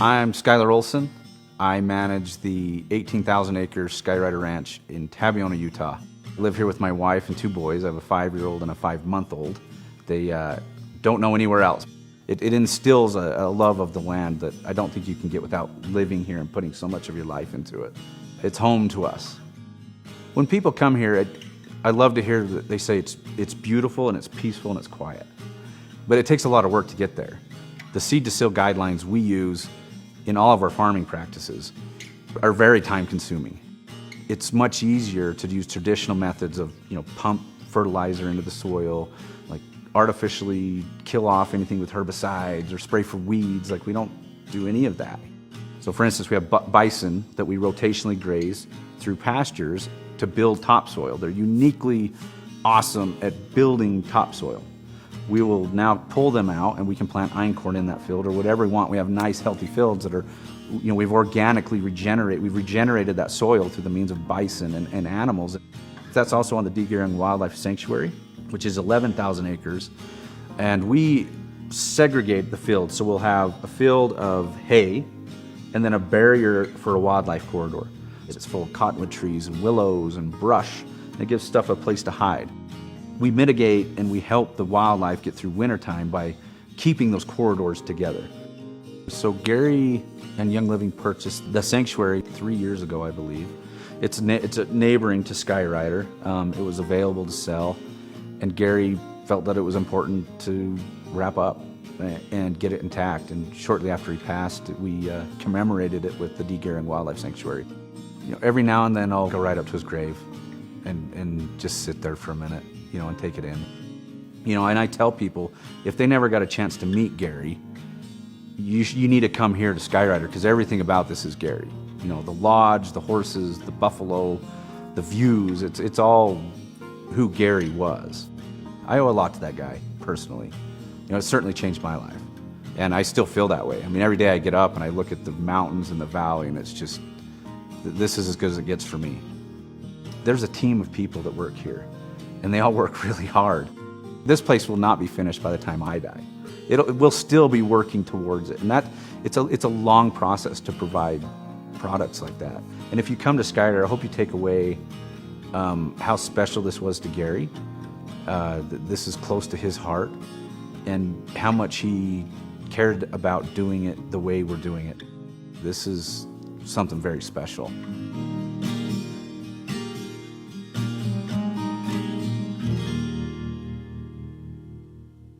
I'm Skylar Olson. I manage the 18,000 acre Skyrider Ranch in Tabiona, Utah. I live here with my wife and two boys. I have a 5-year-old and a 5-month-old. They don't know anywhere else. It instills a love of the land that I don't think you can get without living here and putting so much of your life into it. It's home to us. When people come here, I love to hear that they say it's beautiful and it's peaceful and it's quiet. But it takes a lot of work to get there. The seed to sill guidelines we use in all of our farming practices are very time consuming. It's much easier to use traditional methods of, pump fertilizer into the soil, like artificially kill off anything with herbicides or spray for weeds. Like, we don't do any of that. So for instance, we have bison that we rotationally graze through pastures to build topsoil. They're uniquely awesome at building topsoil. We will now pull them out and we can plant einkorn in that field or whatever we want. We have nice healthy fields that are, we've organically regenerated that soil through the means of bison and animals. That's also on the DGear Wildlife Sanctuary, which is 11,000 acres. And we segregate the field. So we'll have a field of hay and then a barrier for a wildlife corridor. It's full of cottonwood trees and willows and brush. And it gives stuff a place to hide. We mitigate and we help the wildlife get through wintertime by keeping those corridors together. So Gary and Young Living purchased the sanctuary 3 years ago, I believe. It's neighboring to Skyrider. It was available to sell, and Gary felt that it was important to wrap up and get it intact. And shortly after he passed, we commemorated it with the DGear Wildlife Sanctuary. Every now and then I'll go right up to his grave and just sit there for a minute, and take it in. And I tell people, if they never got a chance to meet Gary, you need to come here to Skyrider, because everything about this is Gary. The lodge, the horses, the buffalo, the views, it's all who Gary was. I owe a lot to that guy, personally. It certainly changed my life. And I still feel that way. I mean, every day I get up and I look at the mountains and the valley, and it's just, this is as good as it gets for me. There's a team of people that work here, and they all work really hard. This place will not be finished by the time I die. We'll still be working towards it, and it's a long process to provide products like that. And if you come to Skyrider, I hope you take away how special this was to Gary. This is close to his heart, and how much he cared about doing it the way we're doing it. This is something very special.